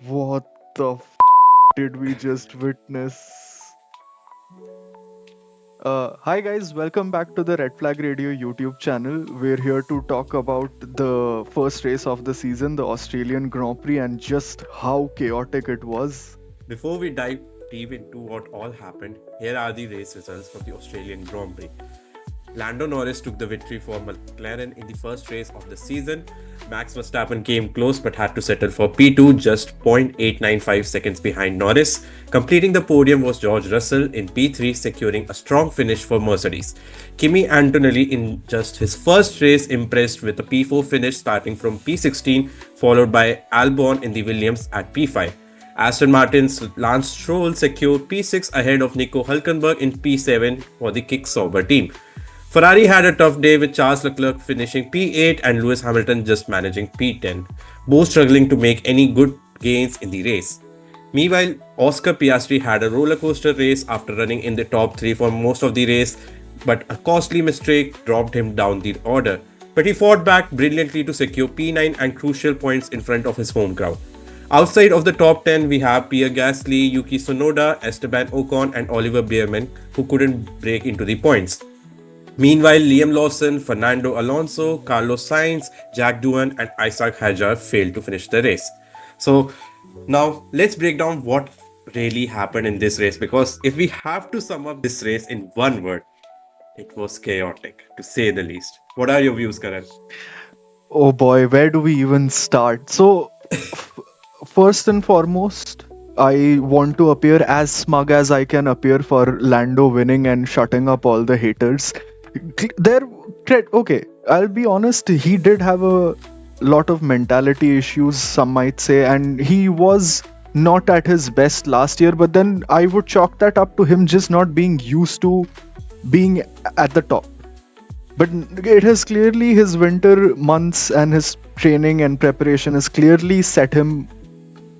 What the did we just witness? Hi guys, welcome back to the Red Flag Radio YouTube channel. We're here to talk about the first race of the season, the Australian Grand Prix, and just how chaotic it was. Before we dive deep into what all happened, here are the race results for the Australian Grand Prix. Lando Norris took the victory for McLaren in the first race of the season. Max Verstappen came close but had to settle for P2, just 0.895 seconds behind Norris. Completing the podium was George Russell in P3, securing a strong finish for Mercedes. Kimi Antonelli, in just his first race, impressed with a P4 finish starting from P16, followed by Albon in the Williams at P5. Aston Martin's Lance Stroll secured P6 ahead of Nico Hülkenberg in P7 for the Kick Sauber team. Ferrari had a tough day with Charles Leclerc finishing P8 and Lewis Hamilton just managing P10, both struggling to make any good gains in the race. Meanwhile, Oscar Piastri had a roller coaster race after running in the top 3 for most of the race, but a costly mistake dropped him down the order. But he fought back brilliantly to secure P9 and crucial points in front of his home crowd. Outside of the top 10, we have Pierre Gasly, Yuki Tsunoda, Esteban Ocon, and Oliver Bierman, who couldn't break into the points. Meanwhile, Liam Lawson, Fernando Alonso, Carlos Sainz, Jack Doohan, and Isaac Hadjar failed to finish the race. So, now let's break down what really happened in this race, because if we have to sum up this race in one word, it was chaotic, to say the least. What are your views, Karan? Oh boy, where do we even start? F- First and foremost, I want to appear as smug as I can appear for Lando winning and shutting up all the haters. There, okay, I'll be honest, he did have a lot of mentality issues, some might say, and he was not at his best last year, but then I would chalk that up to him just not being used to being at the top. But it has clearly, his winter months and his training and preparation has clearly set him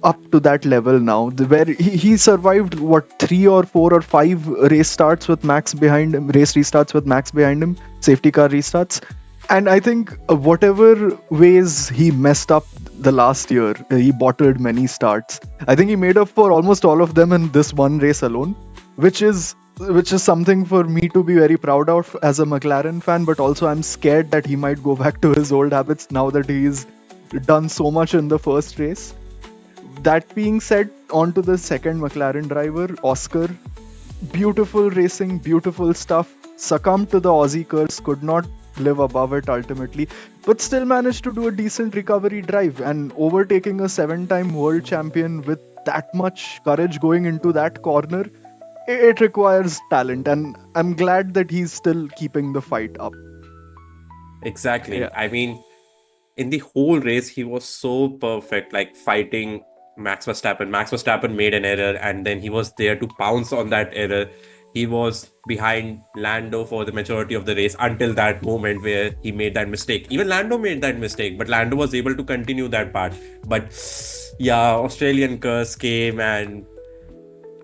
up to that level now, where he survived what, 3 or 4 or 5 race starts with Max behind him, race restarts with Max behind him, safety car restarts. And I think whatever ways he messed up the last year, he bottled many starts. I think he made up for almost all of them in this one race alone, which is something for me to be very proud of as a McLaren fan. But also, I'm scared that he might go back to his old habits now that he's done so much in the first race. That being said, on to the second McLaren driver, Oscar. Beautiful racing, beautiful stuff. Succumbed to the Aussie curse, could not live above it ultimately, but still managed to do a decent recovery drive and overtaking a 7 time world champion with that much courage going into that corner. It requires talent, and I'm glad that he's still keeping the fight up. Exactly. Yeah. I mean, in the whole race, he was so perfect, like fighting Max Verstappen. Max Verstappen made an error, and then he was there to pounce on that error. He was behind Lando for the majority of the race until that moment where he made that mistake. Even Lando made that mistake, but Lando was able to continue that part. But yeah, Australian curse came, and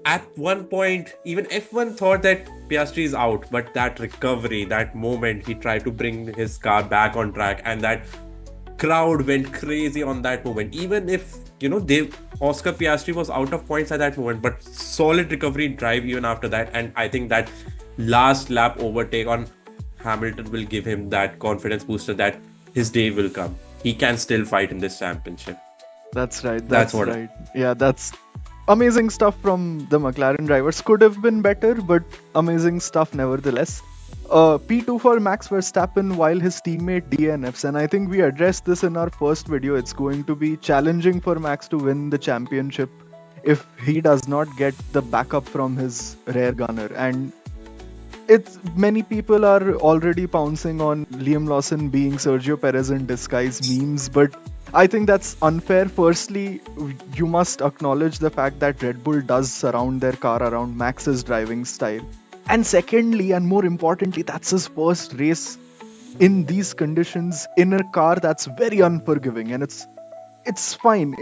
at one point, even F1 thought that Piastri is out, but that recovery, that moment, he tried to bring his car back on track, and that crowd went crazy on that moment. Even if they Oscar Piastri was out of points at that moment, but solid recovery drive even after that. And I think that last lap overtake on Hamilton will give him that confidence booster that his day will come. He can still fight in this championship. That's right. That's That's what. right. Yeah, that's amazing stuff from the McLaren drivers. Could have been better, but amazing stuff nevertheless. P2 for Max Verstappen while his teammate DNFs, and I think we addressed this in our first video. It's going to be challenging for Max to win the championship if he does not get the backup from his rear gunner. And it's many people are already pouncing on Liam Lawson being Sergio Perez in disguise memes, but I think that's unfair. Firstly, you must acknowledge the fact that Red Bull does surround their car around Max's driving style. And secondly, and more importantly, that's his first race in these conditions in a car that's very unforgiving, and it's fine.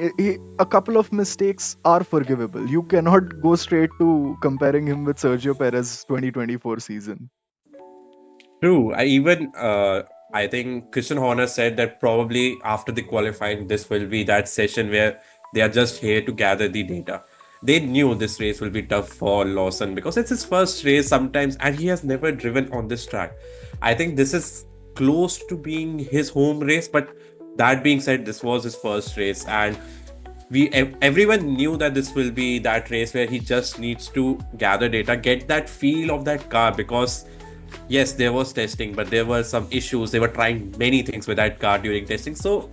A couple of mistakes are forgivable. You cannot go straight to comparing him with Sergio Perez 2024 season. True. I think Christian Horner said that probably after the qualifying, this will be that session where They are just here to gather the data. They knew this race will be tough for Lawson because it's his first race sometimes, and he has never driven on this track. I think this is close to being his home race, but that being said, this was his first race, and everyone knew that this will be that race where he just needs to gather data, get that feel of that car, because yes, there was testing, but there were some issues. They were trying many things with that car during testing. So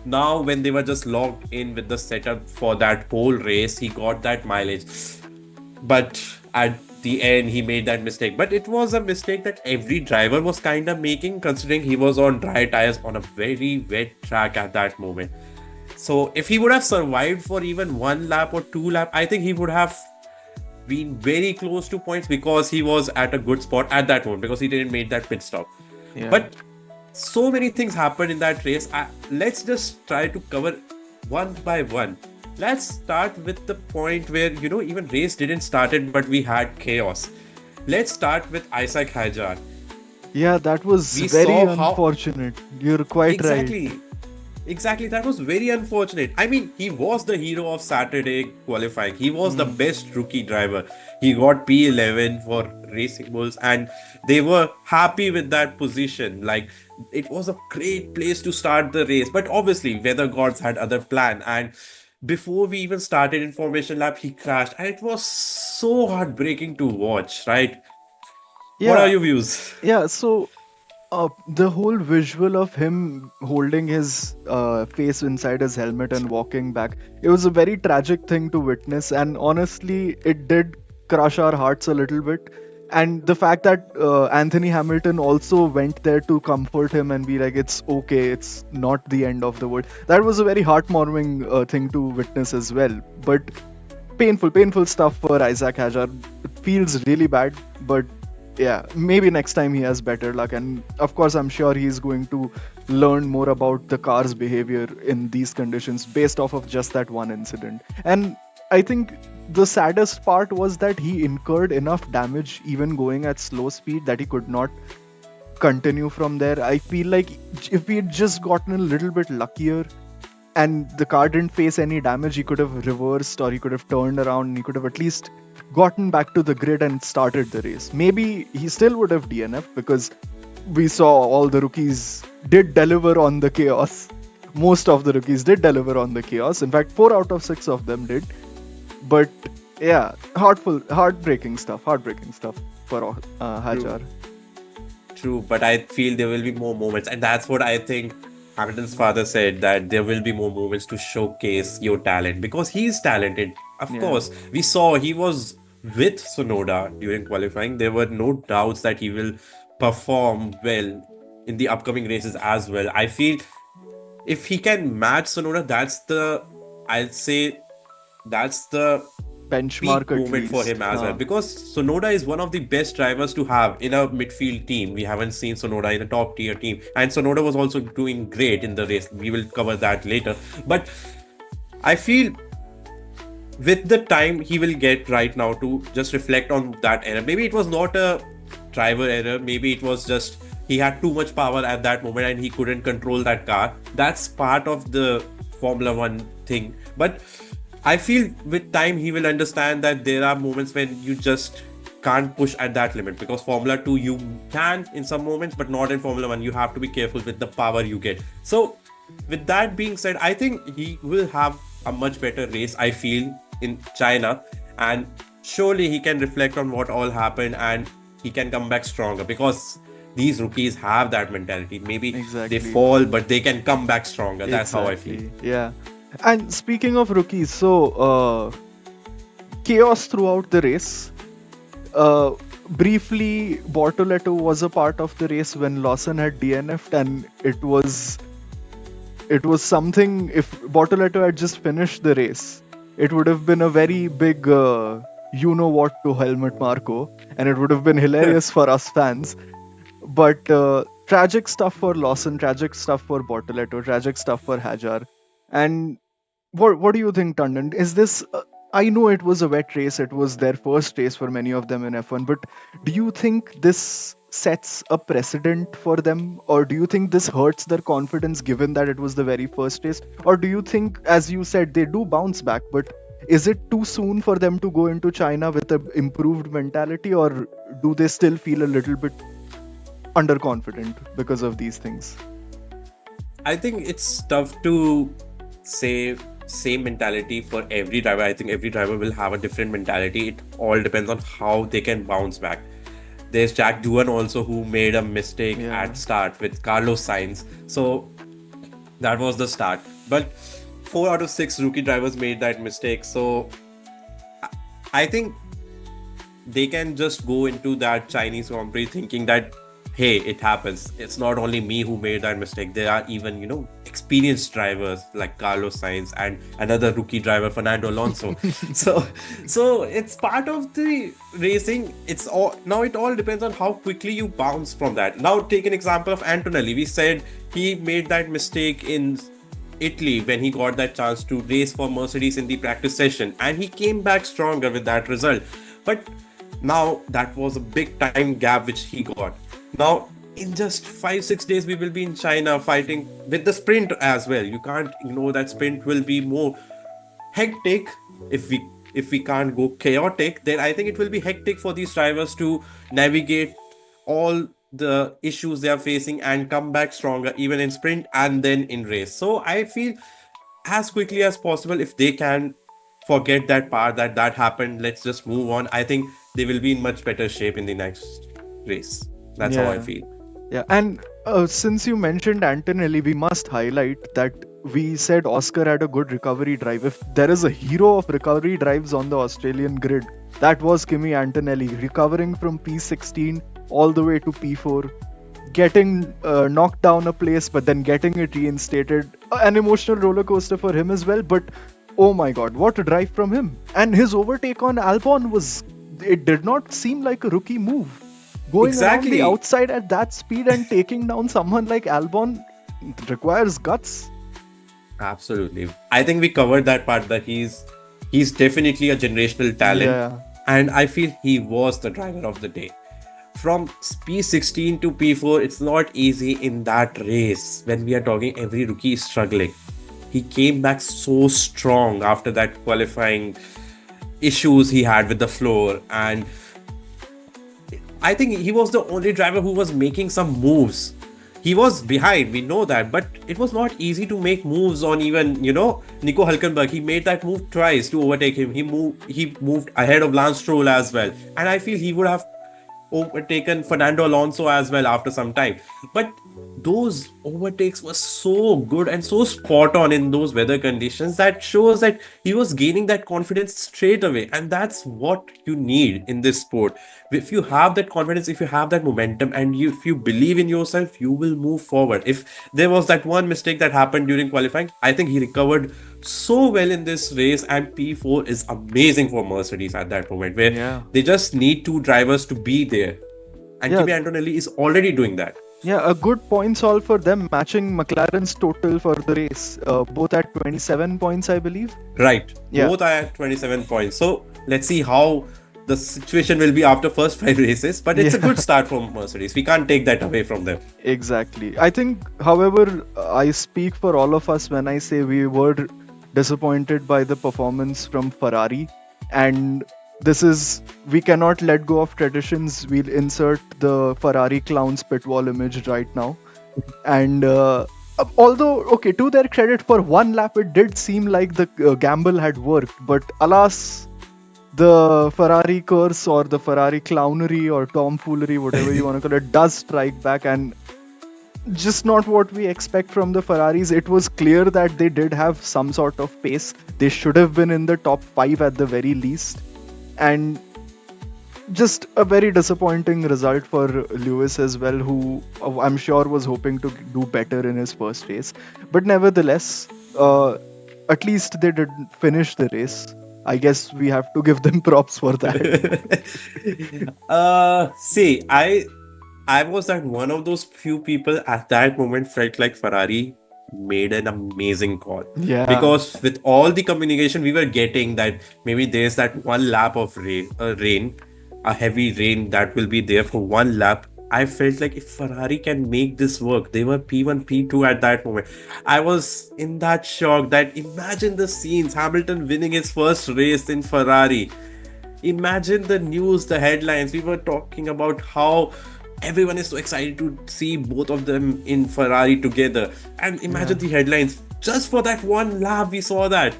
now, when they were just logged in with the setup for that whole race, he got that mileage. But at the end, he made that mistake. But it was a mistake that every driver was kind of making, considering he was on dry tires on a very wet track at that moment. So if he would have survived for even one lap or two lap, I think he would have been very close to points because he was at a good spot at that moment because he didn't make that pit stop. Yeah. But so many things happened in that race. Let's just try to cover one by one. Let's start with the point where even race didn't started, but we had chaos. Let's start with Isaac Hajar. Yeah, that was We very saw how unfortunate. You're quite right. exactly. Exactly, that was very unfortunate. I mean, he was the hero of Saturday qualifying. He was the Hmm. best rookie driver. He got P11 for Racing Bulls, and they were happy with that position. Like, it was a great place to start the race. But obviously, weather gods had other plan. And before we even started in formation lap, he crashed, and it was so heartbreaking to watch. Right? What are Yeah, your views? yeah. So the whole visual of him holding his face inside his helmet and walking back, it was a very tragic thing to witness, and honestly, it did crush our hearts a little bit. And the fact that Anthony Hamilton also went there to comfort him and be like, it's okay, it's not the end of the world. That was a very heartwarming thing to witness as well. But painful stuff for Isaac Hajar. It feels really bad, but yeah, maybe next time he has better luck. And of course, I'm sure he's going to learn more about the car's behavior in these conditions based off of just that one incident. And I think the saddest part was that he incurred enough damage even going at slow speed that he could not continue from there. I feel like if he had just gotten a little bit luckier and the car didn't face any damage, he could have reversed or he could have turned around and he could have at least gotten back to the grid and started the race. Maybe he still would have DNF because we saw all the rookies did deliver on the chaos. Most of the rookies did deliver on the chaos. In fact, 4 out of 6 of them did. But yeah, heartbreaking stuff for True. Hajar. True, but I feel there will be more moments, and that's what I think Hamilton's father said, that there will be more moments to showcase your talent because he's talented. Of Yeah, course, we saw he was with Sonoda during qualifying. There were no doubts that he will perform well in the upcoming races as well. I feel if he can match Sonoda, I'd say, that's the benchmark peak at moment for least. him as well because Sonoda is one of the best drivers to have in a midfield team. We haven't seen Sonoda in a top tier team, and Sonoda was also doing great in the race. We will cover that later, but I feel with the time he will get right now to just reflect on that error. Maybe it was not a driver error, maybe it was just he had too much power at that moment and he couldn't control that car. That's part of the Formula One thing. But I feel with time he will understand that there are moments when you just can't push at that limit because Formula 2 you can in some moments, but not in Formula 1. You have to be careful with the power you get. So with that being said, I think he will have a much better race, I feel, in China, and surely he can reflect on what all happened and he can come back stronger because these rookies have that mentality. Maybe they exactly. fall, but they can come back stronger. That's how I feel. Exactly. Yeah. And speaking of rookies, so chaos throughout the race. Uh, Briefly, Bortoleto was a part of the race when Lawson had DNF'd, and it was something. If Bortoleto had just finished the race, it would have been a very big, you know what, to Helmut Marko, and it would have been hilarious for us fans. But tragic stuff for Lawson, tragic stuff for Bortoleto, tragic stuff for Hajar. And what do you think, Tandon? Is this? I know it was a wet race. It was their first race for many of them in F1. But do you think this sets a precedent for them, or do you think this hurts their confidence given that it was the very first race? Or do you think, as you said, they do bounce back, but is it too soon for them to go into China with an improved mentality, or do they still feel a little bit underconfident because of these things? I think it's tough to say same mentality for every driver. I think every driver will have a different mentality. It all depends on how they can bounce back. There's Jack Doohan also who made a mistake Yeah. at start with Carlos Sainz. So that was the start. But 4 out of 6 rookie drivers made that mistake. So I think they can just go into that Chinese Grand Prix thinking that, hey, it happens. It's not only me who made that mistake. There are even, experienced drivers like Carlos Sainz and another rookie driver, Fernando Alonso. so, so it's part of the racing. It's all now. It all depends on how quickly you bounce from that. Now, take an example of Antonelli. We said he made that mistake in Italy when he got that chance to race for Mercedes in the practice session, and he came back stronger with that result. But now that was a big time gap which he got. Now in just 5-6 days we will be in China fighting with the sprint as well. You can't ignore that sprint will be more hectic. If we can't go chaotic, then I think it will be hectic for these drivers to navigate all the issues they are facing and come back stronger even in sprint and then in race. So I feel as quickly as possible, if they can forget that part that happened, let's just move on. I think they will be in much better shape in the next race. That's how I Yeah. feel. Yeah, and since you mentioned Antonelli, we must highlight that we said Oscar had a good recovery drive. If there is a hero of recovery drives on the Australian grid, that was Kimi Antonelli, recovering from P16 all the way to P4, getting knocked down a place, but then getting it reinstated. An emotional roller coaster for him as well, but oh my god, what a drive from him. And his overtake on Albon was, it did not seem like a rookie move. Going around the Exactly. outside at that speed and taking down someone like Albon requires guts. Absolutely. I think we covered that part that he's definitely a generational talent, Yeah. and I feel he was the driver of the day. From P16 to P4, it's not easy in that race. When we are talking every rookie is struggling. He came back so strong after that qualifying issues he had with the floor, and I think he was the only driver who was making some moves. He was behind, we know that, but it was not easy to make moves on even, Nico Hülkenberg. He made that move twice to overtake him. He moved ahead of Lance Stroll as well. And I feel he would have overtaken Fernando Alonso as well after some time. But those overtakes were so good and so spot on in those weather conditions that shows that he was gaining that confidence straight away. And that's what you need in this sport. If you have that confidence, if you have that momentum, and if you believe in yourself, you will move forward. If there was that one mistake that happened during qualifying, I think he recovered so well in this race, and P4 is amazing for Mercedes at that moment where Yeah. they just need two drivers to be there. And Yeah. Kimi Antonelli is already doing that. Yeah, a good points all for them, matching McLaren's total for the race, both at 27 points, I believe. Right. Yeah, Both are at 27 points. So let's see how the situation will be after first 5 races. But it's a yeah, good start from Mercedes. We can't take that away from them. exactly. I think, however, I speak for all of us when I say we were disappointed by the performance from Ferrari, and this is, we cannot let go of traditions. We'll insert the Ferrari clowns pit wall image right now. And although, okay, to their credit, for one lap it did seem like the gamble had worked, but alas, the Ferrari curse or the Ferrari clownery or tomfoolery, whatever you want to call it, does strike back, and just not what we expect from the Ferraris. It was clear that they did have some sort of pace. They should have been in the top 5 at the very least. And just a very disappointing result for Lewis as well, who I'm sure was hoping to do better in his first race. But nevertheless, at least they did finish the race. I guess we have to give them props for that. See, I was that one of those few people at that moment felt like Ferrari made an amazing call. Yeah, Because with all the communication we were getting that maybe there's that one lap of rain, a heavy rain that will be there for one lap. I felt like if Ferrari can make this work, they were P1, P2 at that moment. I was in that shock that imagine the scenes, Hamilton winning his first race in Ferrari. Imagine the news, the headlines. We were talking about how everyone is so excited to see both of them in Ferrari together. And Yeah. imagine the headlines. Just for that one lap, we saw that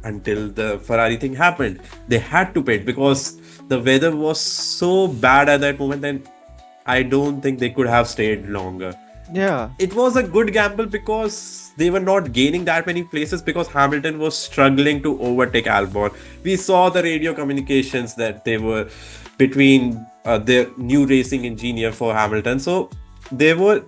until the Ferrari thing happened. They had to pit because the weather was so bad at that moment, and I don't think they could have stayed longer. Yeah. It was a good gamble because they were not gaining that many places because Hamilton was struggling to overtake Albon. We saw the radio communications that they were between the new racing engineer for Hamilton. So there were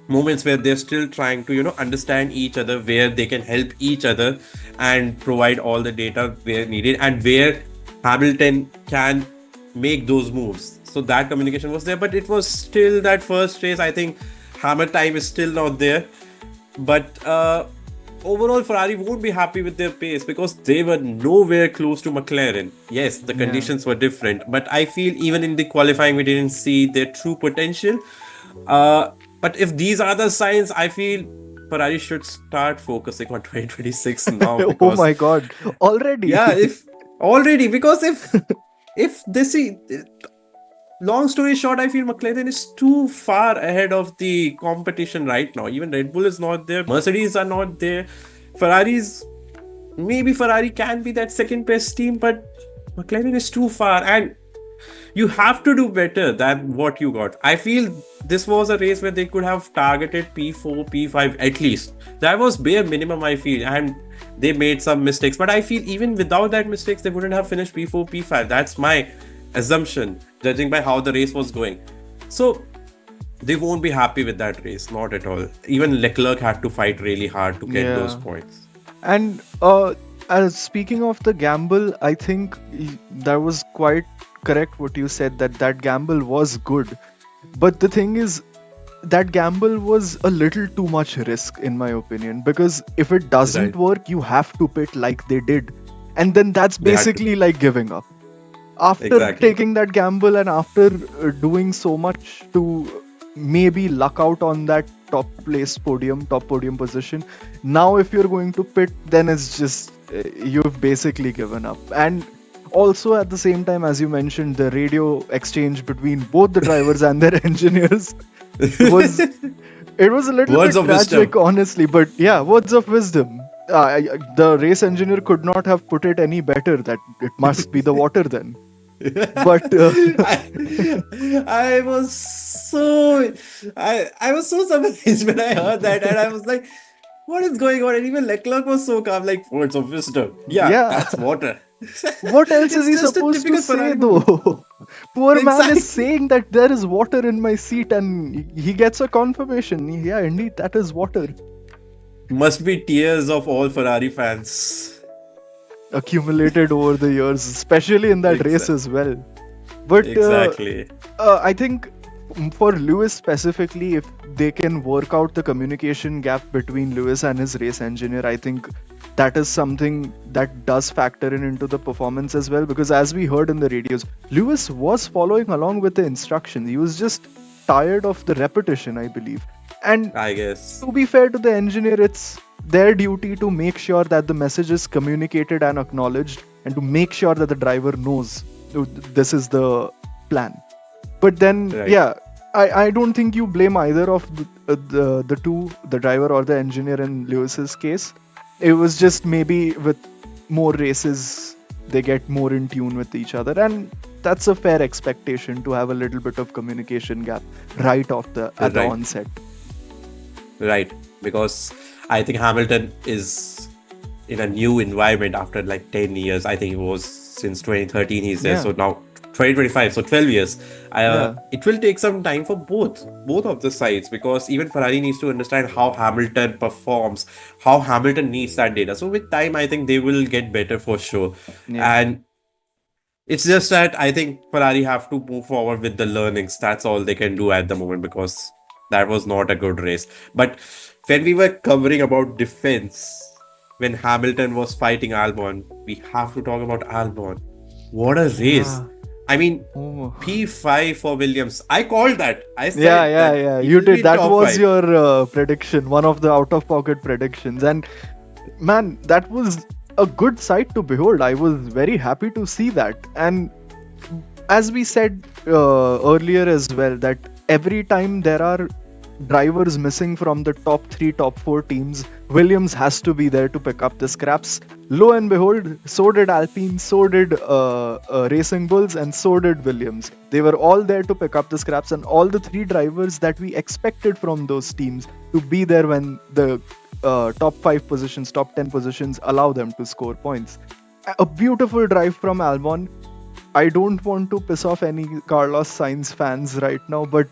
moments where they're still trying to understand each other, where they can help each other and provide all the data where needed, and where Hamilton can make those moves. So that communication was there, but it was still that first race. I think hammer time is still not there, but overall Ferrari won't be happy with their pace because they were nowhere close to McLaren. Yes, the Yeah. conditions were different, but I feel even in the qualifying we didn't see their true potential. uh, but if these are the signs, I feel Ferrari should start focusing on 2026 now Oh because my God. Already. yeah, if already because if this see, long story short, I feel McLaren is too far ahead of the competition right now. Even Red Bull is not there, Mercedes are not there, Ferrari's maybe Ferrari can be that second best team, but McLaren is too far, and you have to do better than what you got. I feel this was a race where they could have targeted P4, P5 at least. That was bare minimum, I feel, and they made some mistakes. But I feel even without that mistakes, they wouldn't have finished P4, P5. That's my assumption, judging by how the race was going. So they won't be happy with that race, not at all. Even Leclerc had to fight really hard to get those Yeah. points. And as speaking of the gamble, I think that was quite correct what you said, that that gamble was good. But the thing is, that gamble was a little too much risk in my opinion, because if it doesn't Right. work, you have to pit like they did. And then that's They had to. basically like giving up. After Exactly. taking that gamble and after doing so much to maybe luck out on that top podium position, now if you're going to pit, then it's just you've basically given up. And also at the same time, as you mentioned, the radio exchange between both the drivers and their engineers was, it was a little Words bit of wisdom. tragic, honestly. But yeah, words of wisdom. The race engineer could not have put it any better. That it must be the water then. But I was so I was so surprised when I heard that, and I was like, "What is going on?" And even Leclerc was so calm, like words of wisdom. Yeah, yeah, that's water. what else is It's he just a supposed to typical say Ferrari move. though? Poor man is Exactly. saying that there is water in my seat, and he gets a confirmation. Yeah, indeed, that is water Must be tears of all Ferrari fans. accumulated over the years, especially in that race Exactly. as well. But Exactly. I think for Lewis specifically, if they can work out the communication gap between Lewis and his race engineer, I think that is something that does factor in into the performance as well. Because as we heard in the radios, Lewis was following along with the instructions. He was just tired of the repetition, I believe. And I guess. to be fair to the engineer, it's their duty to make sure that the message is communicated and acknowledged, and to make sure that the driver knows this is the plan. But then, Right. yeah, I don't think you blame either of the two, the driver or the engineer in Lewis's case. It was just maybe with more races, they get more in tune with each other, and that's a fair expectation to have a little bit of communication gap right off the at the Right. onset. Right. Because I think Hamilton is in a new environment after like 10 years. I think it was since 2013 he's there. Yeah, So now 2025, so 12 years. yeah, It will take some time for both of the sides, because even Ferrari needs to understand how Hamilton performs, how Hamilton needs that data. So with time, I think they will get better for sure. yeah. And it's just that I think Ferrari have to move forward with the learnings. That's all they can do at the moment, because that was not a good race. But when we were covering about defense, when Hamilton was fighting Albon, we have to talk about Albon. What a race! Yeah. I mean, Oh. P5 for Williams. I called that. I Yeah, said yeah, that yeah. he You will be did. in That top was 5. your prediction, one of the out of pocket predictions. And man, that was a good sight to behold. I was very happy to see that. And as we said earlier as well, that every time there are drivers missing from the top 3, top 4 teams, Williams has to be there to pick up the scraps. Lo and behold, so did Alpine, so did Racing Bulls, and so did Williams. They were all there to pick up the scraps, and all the 3 drivers that we expected from those teams to be there when the top 5 positions, top 10 positions allow them to score points. A beautiful drive from Albon. I don't want to piss off any Carlos Sainz fans right now, but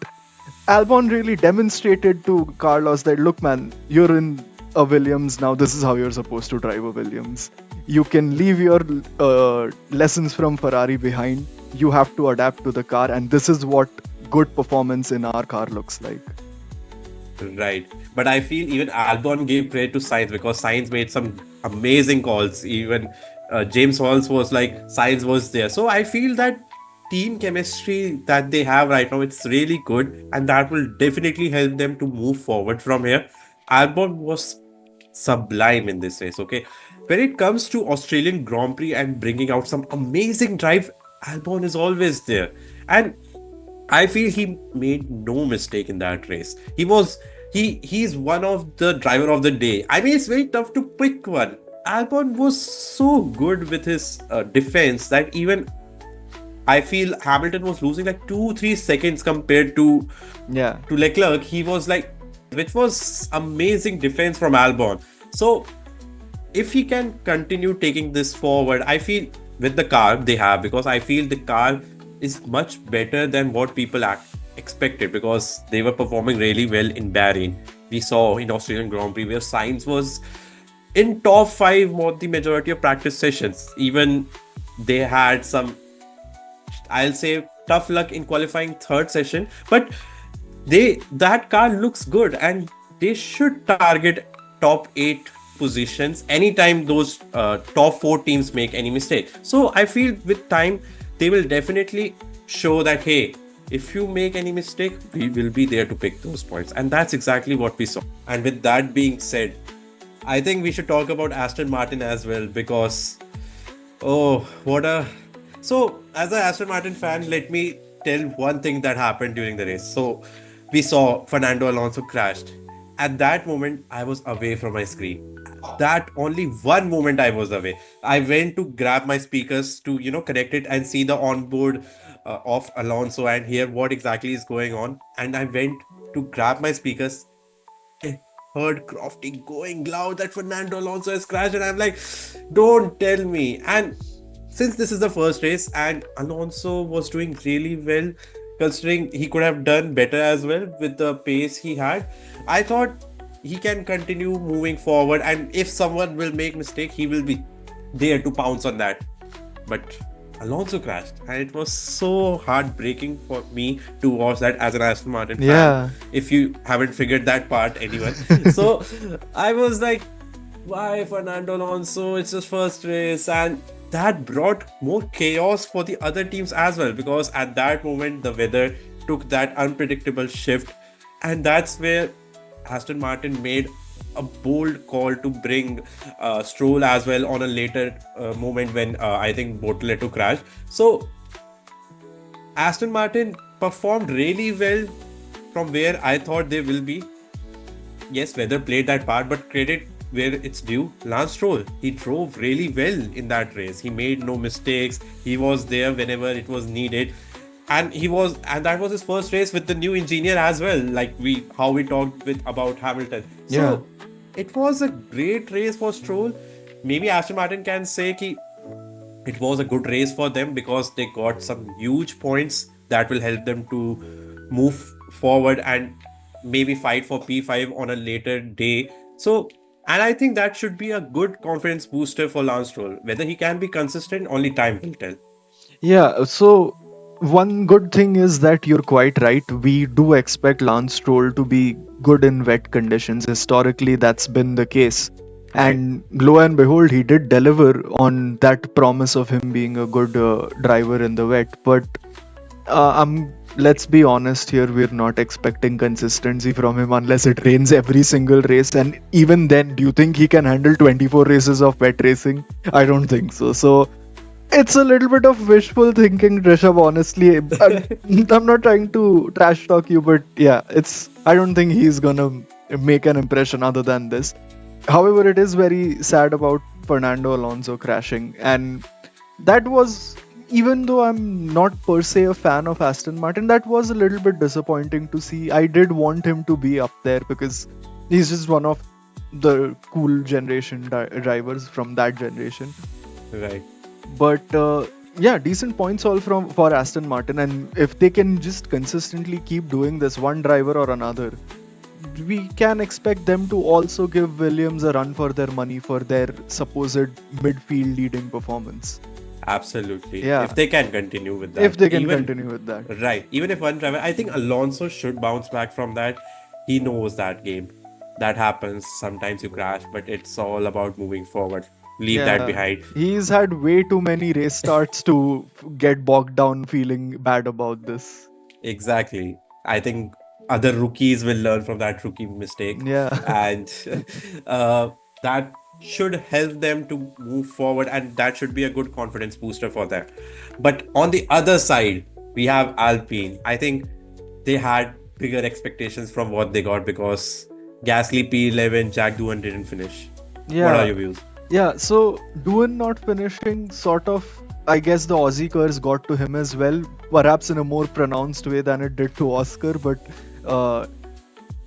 Albon really demonstrated to Carlos that, look, man, you're in a Williams now. This is how you're supposed to drive a Williams. You can leave your lessons from Ferrari behind. You have to adapt to the car, and this is what good performance in our car looks like. Right. But I feel even Albon gave credit to Sainz because Sainz made some amazing calls. Even James Halls was like, Sainz was there. So I feel that team chemistry that they have right now, it's really good. And that will definitely help them to move forward from here. Albon was sublime in this race, okay? When it comes to Australian Grand Prix and bringing out some amazing drive, Albon is always there. And I feel he made no mistake in that race. He's one of the driver of the day. I mean, it's very tough to pick one. Albon was so good with his defense that even I feel Hamilton was losing like 2-3 seconds compared Yeah. to Leclerc. He was like, which was amazing defense from Albon. So if he can continue taking this forward, I feel with the car they have, because I feel the car is much better than what people expected, because they were performing really well in Bahrain. We saw in Australian Grand Prix where Sainz was in top 5 more the majority of practice sessions. Even they had some, I'll say, tough luck in qualifying third session, but that car looks good and they should target top 8 positions anytime those top 4 teams make any mistake. So I feel with time they will definitely show that, hey, if you make any mistake, we will be there to pick those points. And that's exactly what we saw. And with that being said, I think we should talk about Aston Martin as well, because oh, what a. So, as an Aston Martin fan, let me tell one thing that happened during the race. So, we saw Fernando Alonso crashed. At that moment, I was away from my screen. That only one moment I was away. I went to grab my speakers to, connect it and see the onboard of Alonso and hear what exactly is going on. And I went to grab my speakers. I heard Crofty going loud that Fernando Alonso has crashed, and I'm like, don't tell me. And since this is the first race and Alonso was doing really well, considering he could have done better as well with the pace he had, I thought he can continue moving forward, and if someone will make mistake, he will be there to pounce on that. But Alonso crashed, and it was so heartbreaking for me to watch that as an Aston Martin fan. Yeah. If you haven't figured that part, anyone. So I was like, why Fernando Alonso? It's his first race, and that brought more chaos for the other teams as well, because at that moment the weather took that unpredictable shift, and that's where Aston Martin made a bold call to bring Stroll as well on a later moment when I think Bortoletto crashed. So Aston Martin performed really well from where I thought they will be. Yes, weather played that part, but credit where it's due. Lance Stroll, he drove really well in that race. He made no mistakes. He was there whenever it was needed. And that was his first race with the new engineer as well, like how we talked with about Hamilton. Yeah. So it was a great race for Stroll. Maybe Aston Martin can say that it was a good race for them because they got some huge points that will help them to move forward and maybe fight for P5 on a later day. So, and I think that should be a good confidence booster for Lance Stroll. Whether he can be consistent, only time will tell. Yeah, so one good thing is that you're quite right. We do expect Lance Stroll to be good in wet conditions. Historically, that's been the case. Right. And lo and behold, he did deliver on that promise of him being a good driver in the wet. But let's be honest here, we're not expecting consistency from him unless it rains every single race. And even then, do you think he can handle 24 races of wet racing? I don't think so. So it's a little bit of wishful thinking, Rishabh, honestly. I'm not trying to trash talk you, but yeah, I don't think he's gonna make an impression other than this. However, it is very sad about Fernando Alonso crashing, and that was, even though I'm not per se a fan of Aston Martin, that was a little bit disappointing to see. I did want him to be up there because he's just one of the cool generation drivers from that generation. Right. But yeah, decent points all from for Aston Martin, and if they can just consistently keep doing this, one driver or another, we can expect them to also give Williams a run for their money for their supposed midfield leading performance. Absolutely. If Yeah, they can continue with if that. they can Even continue with that. right. Even if one driver, I think Alonso should bounce back from that. He knows that game. That happens. Sometimes you crash, but it's all about moving forward. Leave that Yeah, behind. he's had way too many race starts to get bogged down feeling bad about this. Exactly. I think other rookies will learn from that rookie mistake, Yeah. and uh, that should help them to move forward, and that should be a good confidence booster for them. But on the other side, we have Alpine. I think they had bigger expectations from what they got because Gasly P11, Jack Doohan didn't finish. What are Yeah. your views? Yeah, so Doohan not finishing sort of, I guess the Aussie curse got to him as well, perhaps in a more pronounced way than it did to Oscar, but uh,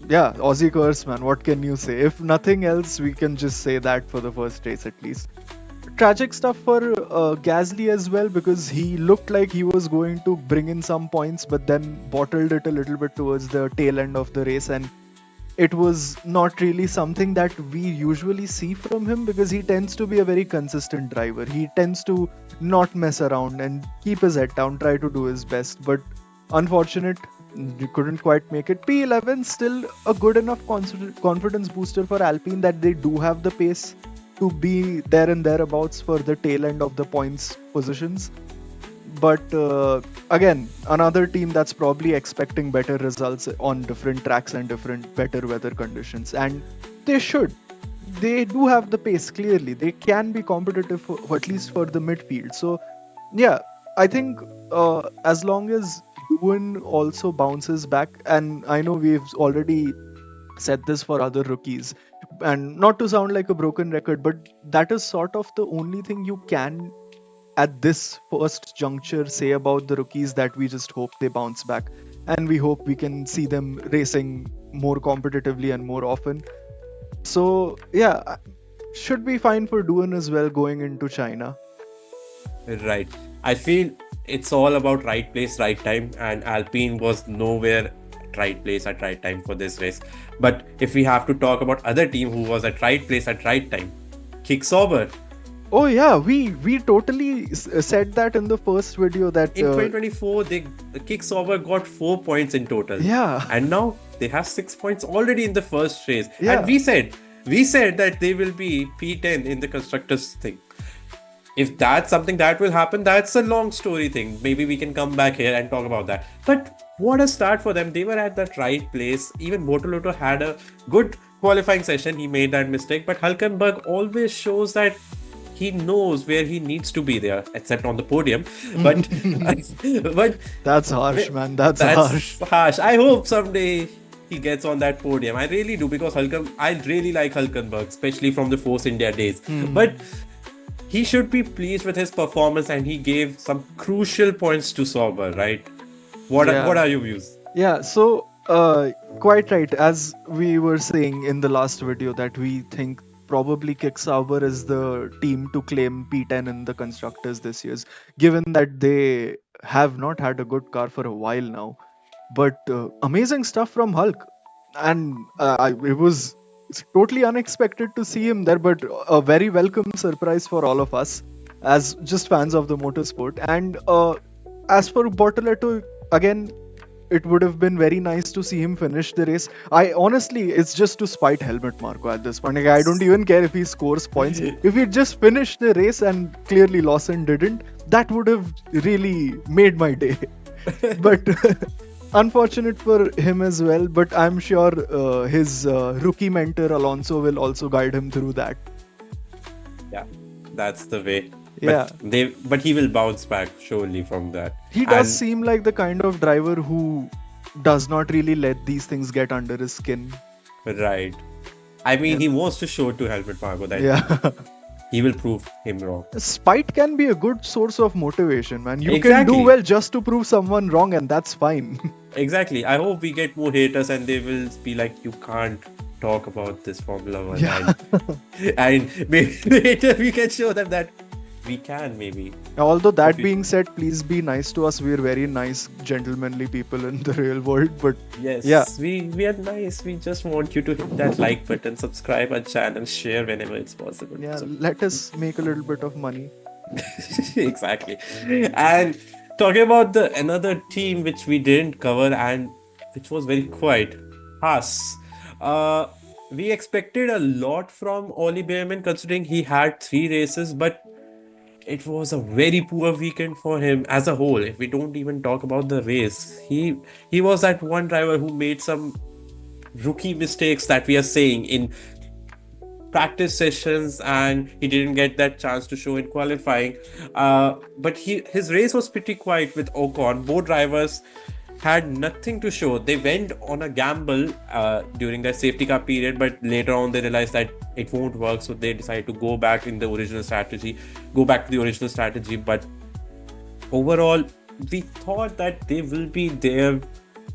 yeah, Aussie curse, man, what can you say? If nothing else, we can just say that for the first race at least. Tragic stuff for Gasly as well because he looked like he was going to bring in some points, but then bottled it a little bit towards the tail end of the race, and it was not really something that we usually see from him because he tends to be a very consistent driver. He tends to not mess around and keep his head down, try to do his best. But unfortunate, we couldn't quite make it. P11 still a good enough confidence booster for Alpine that they do have the pace to be there and thereabouts for the tail end of the points positions. But again, another team that's probably expecting better results on different tracks and different better weather conditions, and they should. They do have the pace. Clearly, they can be competitive for at least for the midfield. So, yeah, I think as long as Doohan also bounces back, and I know we've already said this for other rookies, and not to sound like a broken record, but that is sort of the only thing you can at this first juncture say about the rookies, that we just hope they bounce back and we hope we can see them racing more competitively and more often. So yeah, should be fine for Doohan as well going into China. Right. I feel it's all about right place, right time, and Alpine was nowhere at right place at right time for this race. But if we have to talk about other team who was at right place at right time, Kick Sauber. Oh yeah, we totally said that in the first video that In 2024, Kick Sauber got 4 points in total, yeah. and now they have 6 points already in the first race. And Yeah. we said that they will be P10 in the constructors thing. If that's something that will happen, that's a long story thing. Maybe we can come back here and talk about that. But what a start for them. They were at that right place. Even Bortolotto had a good qualifying session. He made that mistake. But Hulkenberg always shows that he knows where he needs to be there, except on the podium. But but That's harsh, man. That's harsh. that's harsh. I hope someday he gets on that podium. I really do because I really like Hulkenberg, especially from the Force India days. But he should be pleased with his performance, and he gave some crucial points to Sauber, right? What Yeah. are your views? Yeah, so quite right. As we were saying in the last video, that we think probably Kick Sauber is the team to claim P10 in the constructors this year, given that they have not had a good car for a while now. But amazing stuff from Hulk, and it was totally unexpected to see him there, but a very welcome surprise for all of us as just fans of the motorsport. And as for Bortoletto, again, it would have been very nice to see him finish the race. I honestly, it's just to spite Helmut Marko at this point. Like, I don't even care if he scores points. If he just finished the race and clearly Lawson didn't, that would have really made my day. But unfortunate for him as well. But I'm sure his rookie mentor Alonso will also guide him through that. Yeah, that's the way. Yeah. But he will bounce back surely from that. He does And seem like the kind of driver who does not really let these things get under his skin. right. I mean, he wants to show to Helmut Marko that Yeah. he will prove him wrong. Spite can be a good source of motivation, man. You can Exactly. do well just to prove someone wrong, and that's fine. Exactly. I hope we get more haters and they will be like, you can't talk about this Formula One. Yeah. And maybe later we can show them that we can, maybe. Although that being said, please be nice to us. We're very nice, gentlemanly people in the real world. But Yes, yeah, we are nice. We just want you to hit that like button, subscribe our channel, share whenever it's possible. yeah, So- let us make a little bit of money. exactly. And talking about the another team which we didn't cover and which was very quiet, Haas. We expected a lot from Oli Behrman considering he had 3 races, but it was a very poor weekend for him as a whole. If we don't even talk about the race, he was that one driver who made some rookie mistakes that we are saying in practice sessions, and he didn't get that chance to show in qualifying. But his race was pretty quiet with Ocon. Both drivers had nothing to show. They went on a gamble during their safety car period, but later on they realized that it won't work, so they decided to go back to the original strategy. But overall, we thought that they will be there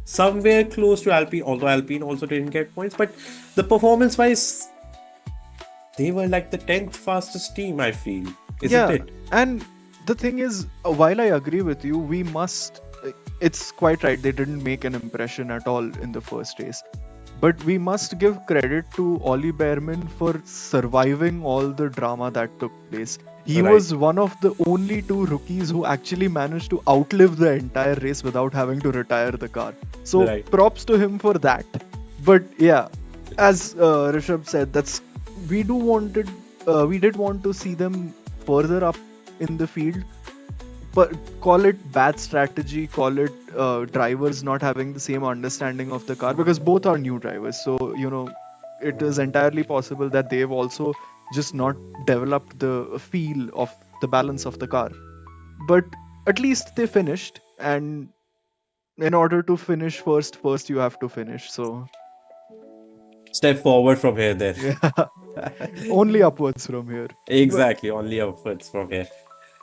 somewhere close to Alpine, although Alpine also didn't get points. But the performance wise, they were like the 10th fastest team, I feel. Isn't it? And the thing is, while I agree with you, we must. It's quite right. They didn't make an impression at all in the first race. But we must give credit to Ollie Behrman for surviving all the drama that took place. He Right. was one of the only 2 rookies who actually managed to outlive the entire race without having to retire the car. So Right. props to him for that. But yeah, as Rishabh said, we did want to see them further up in the field. But call it bad strategy, call it drivers not having the same understanding of the car, because both are new drivers. So it is entirely possible that they've also just not developed the feel of the balance of the car. But at least they finished, and in order to finish first you have to finish. So Step forward from here, then. yeah, only upwards from here. Exactly, only upwards from here.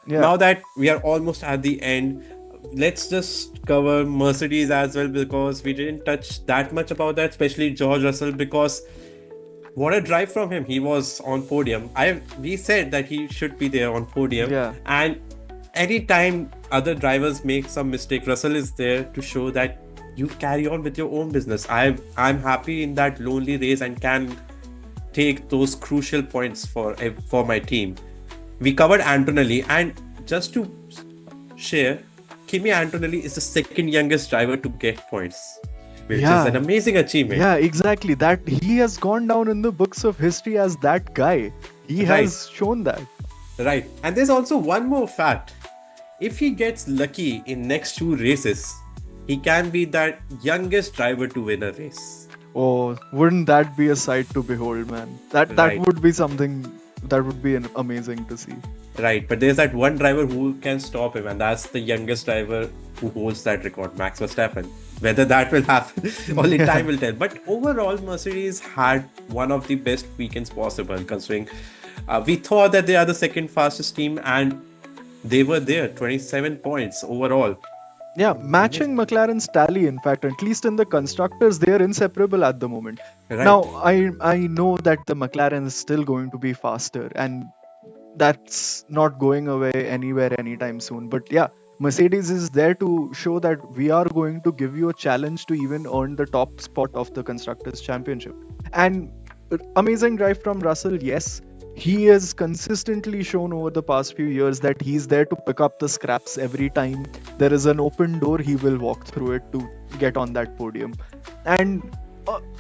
Yeah. Now that we are almost at the end, let's just cover Mercedes as well, because we didn't touch that much about that, especially George Russell, because what a drive from him. He was on podium. We said that he should be there on podium. Yeah. And anytime other drivers make some mistake, Russell is there to show that you carry on with your own business. I'm happy in that lonely race and can take those crucial points for my team. We covered Antonelli, and just to share, Kimi Antonelli is the second youngest driver to get points, which Yeah. is an amazing achievement. Yeah, exactly. That he has gone down in the books of history as that guy. He Right. has shown that. Right. And there's also one more fact. If he gets lucky in next 2 races, he can be that youngest driver to win a race. Oh, wouldn't that be a sight to behold, man? That Right. would be something that would be amazing to see. Right, but there's that one driver who can stop him, and that's the youngest driver who holds that record, Max Verstappen. Whether that will happen, only time will tell. But overall, Mercedes had one of the best weekends possible, considering we thought that they are the second fastest team, and they were there, 27 points overall. Yeah, matching McLaren's tally, in fact, at least in the constructors, they are inseparable at the moment. Right. Now, I know that the McLaren is still going to be faster, and that's not going away anywhere anytime soon. But yeah, Mercedes is there to show that we are going to give you a challenge to even earn the top spot of the Constructors' Championship. And amazing drive from Russell, yes. he has consistently shown over the past few years that he's there to pick up the scraps every time there is an open door. He will walk through it to get on that podium. And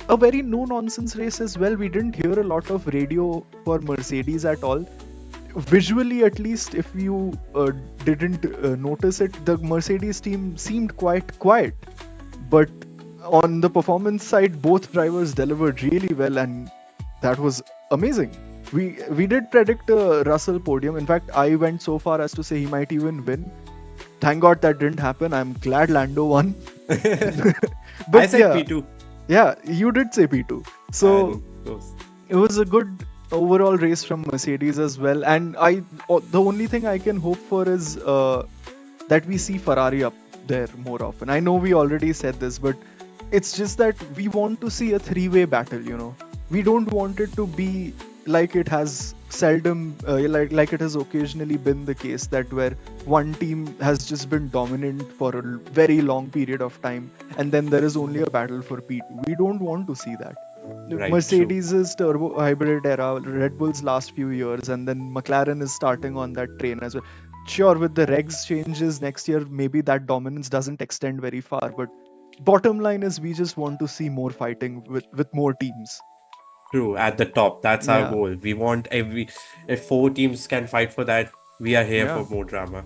a very no nonsense race as well. We didn't hear a lot of radio for Mercedes at all. Visually, at least, if you didn't notice it, the Mercedes team seemed quite quiet. But on the performance side, both drivers delivered really well, and that was amazing. We did predict a Russell podium. In fact, I went so far as to say he might even win. Thank God that didn't happen. I'm glad Lando won. I But said yeah, P2. yeah, you did say P2. So And those. it was a good overall race from Mercedes as well. And the only thing I can hope for is that we see Ferrari up there more often. I know we already said this, but it's just that we want to see a three-way battle. We don't want it to be like it has seldom, like it has occasionally been the case, that where one team has just been dominant for a very long period of time, and then there is only a battle for P2. We don't want to see that. Right, true. Mercedes' turbo hybrid era, Red Bull's last few years, and then McLaren is starting on that train as well. Sure, with the regs changes next year, maybe that dominance doesn't extend very far, but bottom line is we just want to see more fighting with more teams. True. At the top. That's our Yeah, goal. We want if four teams can fight for that, we are here yeah. for more drama.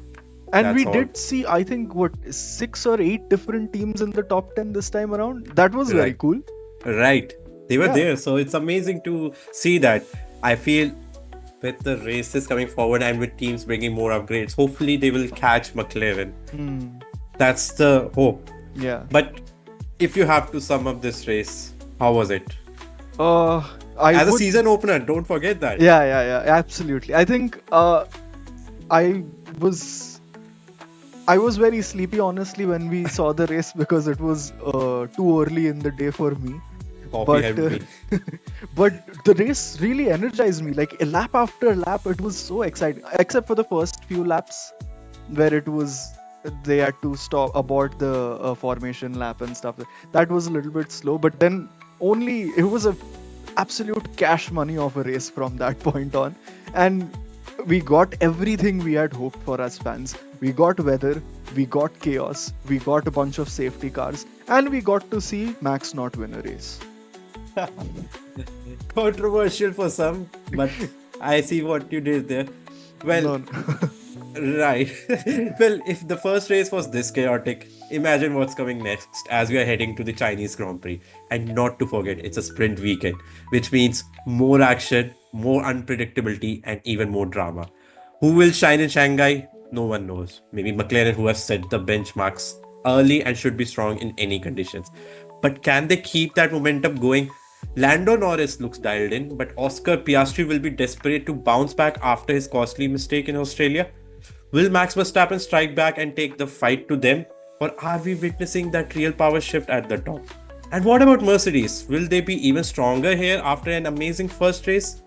And we That's all. did see, I think, what, 6 or 8 different teams in the top 10 this time around. That was very Right. cool. Right. They were Yeah. there. So it's amazing to see that. I feel with the races coming forward and with teams bringing more upgrades, hopefully they will catch McLaren. Hmm. That's the hope. Yeah. But if you have to sum up this race, how was it? Uh, I As a would. season opener, don't forget that. Yeah, absolutely. I think I was I was very sleepy, honestly, when we saw the race, because it was too early in the day for me. Coffee But helped me. but the race really energized me. Like, a lap after lap, it was so exciting. Except for the first few laps, where it was they had to stop abort the formation lap and stuff. That was a little bit slow. But then only it was a absolute cash money of a race from that point on, and we got everything we had hoped for as fans. We got weather, we got chaos, we got a bunch of safety cars, and we got to see Max not win a race. Controversial for some, but I see what you did there. Well, No, no. right. Well, if the first race was this chaotic, imagine what's coming next as we are heading to the Chinese Grand Prix. And not to forget, it's a sprint weekend, which means more action, more unpredictability, and even more drama. Who will shine in Shanghai? No one knows. Maybe McLaren, who has set the benchmarks early and should be strong in any conditions. But can they keep that momentum going? Lando Norris looks dialed in, but Oscar Piastri will be desperate to bounce back after his costly mistake in Australia. Will Max Verstappen strike back and take the fight to them? Or are we witnessing that real power shift at the top? And what about Mercedes? Will they be even stronger here after an amazing first race?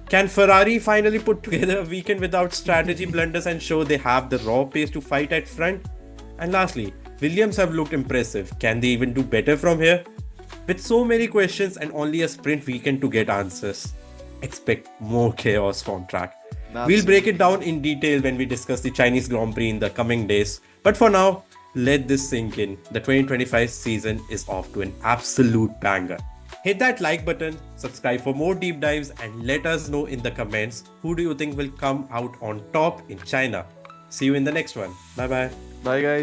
Can Ferrari finally put together a weekend without strategy blunders and show they have the raw pace to fight at front? And lastly, Williams have looked impressive. Can they even do better from here? With so many questions and only a sprint weekend to get answers, expect more chaos from track. We'll break it Absolutely. down in detail when we discuss the Chinese Grand Prix in the coming days. But for now, let this sink in. The 2025 season is off to an absolute banger. Hit that like button, subscribe for more deep dives, and let us know in the comments who do you think will come out on top in China. See you in the next one. Bye bye. Bye, guys.